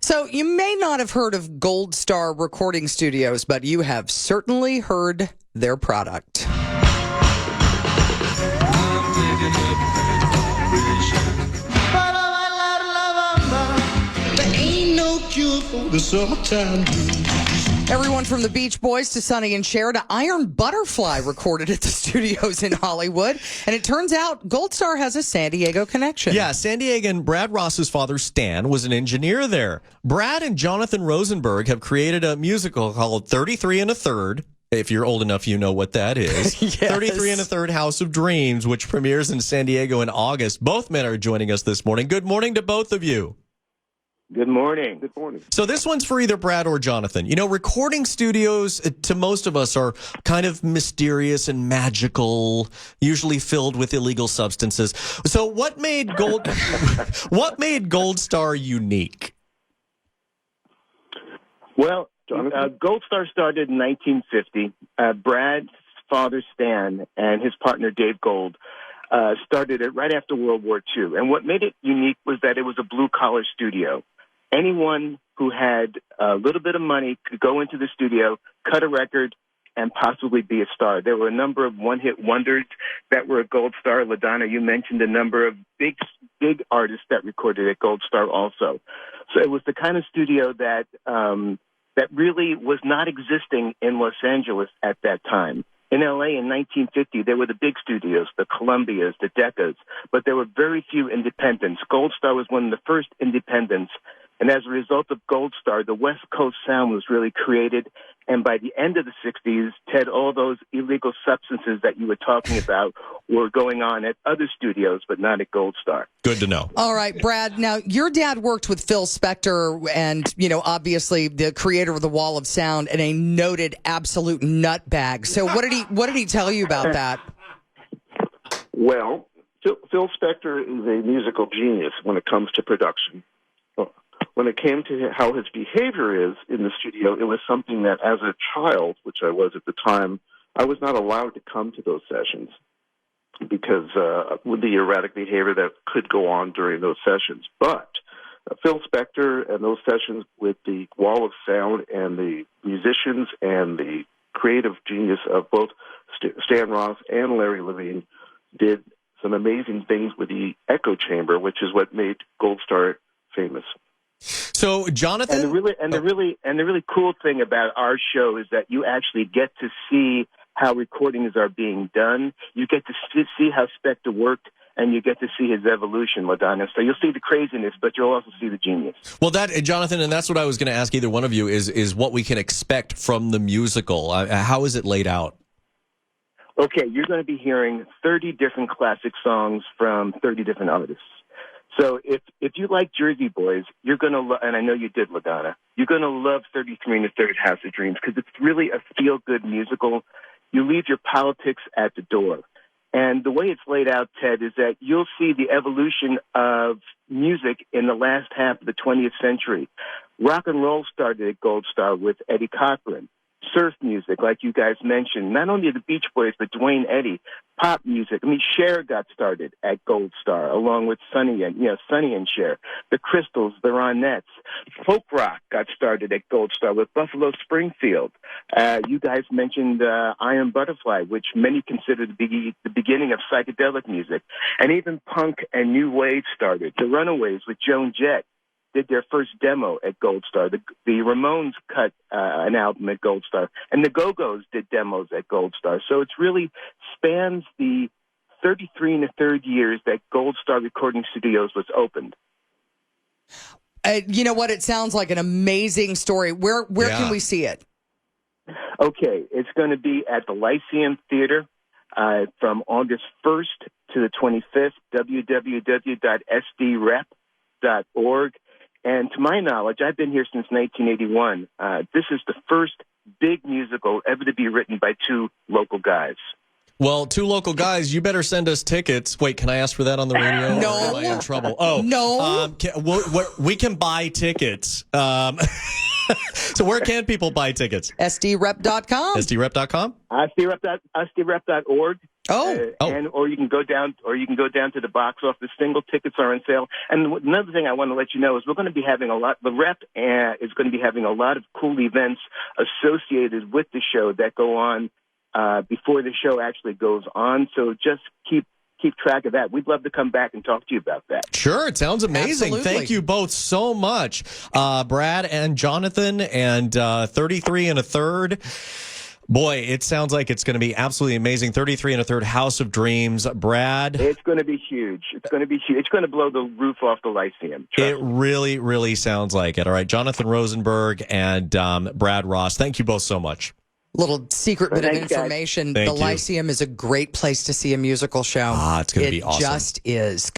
So you may not have heard of Gold Star Recording Studios, but you have certainly heard their product. There ain't no cure for the summertime blues. Everyone from the Beach Boys to Sonny and Cher to Iron Butterfly recorded at the studios in Hollywood. And it turns out Gold Star has a San Diego connection. Yeah, San Diegan Brad Ross's father, Stan, was an engineer there. Brad and Jonathan Rosenberg have created a musical called 33 and a Third. If you're old enough, you know what that is. Yes. 33 and a Third House of Dreams, which premieres in San Diego in August. Both men are joining us this morning. Good morning to both of you. Good morning. Good morning. So this one's for either Brad or Jonathan. You know, recording studios, to most of us, are kind of mysterious and magical, usually filled with illegal substances. So what made Gold Star unique? Well, Gold Star started in 1950. Brad's father, Stan, and his partner, Dave Gold, started it right after World War II. And what made it unique was that it was a blue-collar studio. Anyone who had a little bit of money could go into the studio, cut a record, and possibly be a star. There were a number of one-hit wonders that were at Gold Star. LaDonna, you mentioned a number of big artists that recorded at Gold Star also. So it was the kind of studio that that really was not existing in Los Angeles at that time. In L.A. in 1950, there were the big studios, the Columbias, the Deccas, but there were very few independents. Gold Star was one of the first independents, and as a result of Gold Star, the West Coast sound was really created, and by the end of the 60s, Ted, all those illegal substances that you were talking about were going on at other studios, but not at Gold Star. Good to know. All right, Brad. Now, your dad worked with Phil Spector and, you know, obviously the creator of the Wall of Sound and a noted absolute nutbag. So what did he tell you about that? Well, Phil Spector is a musical genius when it comes to production. When it came to how his behavior is in the studio, it was something that as a child, which I was at the time, I was not allowed to come to those sessions because with the erratic behavior that could go on during those sessions. But Phil Spector and those sessions with the Wall of Sound and the musicians and the creative genius of both Stan Ross and Larry Levine did some amazing things with the echo chamber, which is what made Gold Star famous. So, Jonathan, and the really cool thing about our show is that you actually get to see how recordings are being done. You get to see how Spector worked, and you get to see his evolution, LaDonna. So you'll see the craziness, but you'll also see the genius. Well, Jonathan, and that's what I was going to ask either one of you is what we can expect from the musical. How is it laid out? Okay, you're going to be hearing 30 different classic songs from 30 different artists. So if you like Jersey Boys, you're going to and I know you did, LaDonna, you're going to love 33 and a Third House of Dreams because it's really a feel-good musical. You leave your politics at the door. And the way it's laid out, Ted, is that you'll see the evolution of music in the last half of the 20th century. Rock and roll started at Gold Star with Eddie Cochran. Surf music, like you guys mentioned, not only the Beach Boys, but Duane Eddy. Pop music. I mean, Cher got started at Gold Star, along with Sonny and Cher. The Crystals, the Ronettes. Folk rock got started at Gold Star with Buffalo Springfield. You guys mentioned Iron Butterfly, which many consider the beginning of psychedelic music. And even punk and new wave started. The Runaways with Joan Jett did their first demo at Gold Star. The Ramones cut an album at Gold Star. And the KOGOs did demos at Gold Star. So it really spans the 33 and a third years that Gold Star Recording Studios was opened. You know what? It sounds like an amazing story. Where can we see it? Okay, it's going to be at the Lyceum Theater from August 1st to the 25th, www.sdrep.org. And to my knowledge, I've been here since 1981. This is the first big musical ever to be written by two local guys. Well, two local guys, you better send us tickets. Wait, can I ask for that on the radio? No. Or am I in trouble? Oh, no. We can buy tickets. So where can people buy tickets? SDRep.com. SDRep.com? SDRep.org. Or you can go down to the box office. Single tickets are on sale. And another thing I want to let you know is we're going to be having the rep is going to be having a lot of cool events associated with the show that go on before the show actually goes on. So just keep track of that. We'd love to come back and talk to you about that. Sure, it sounds amazing. Absolutely. Thank you both so much, Brad and Jonathan, and 33 and a third. Boy, it sounds like it's going to be absolutely amazing. 33 and a third, House of Dreams. Brad? It's going to be huge. It's going to be huge. It's going to blow the roof off the Lyceum. It really, really sounds like it. All right, Jonathan Rosenberg and Brad Ross, thank you both so much. Little secret bit of Thanks, guys. information. Thank The you. Lyceum is a great place to see a musical show. It's going to be awesome. It just is.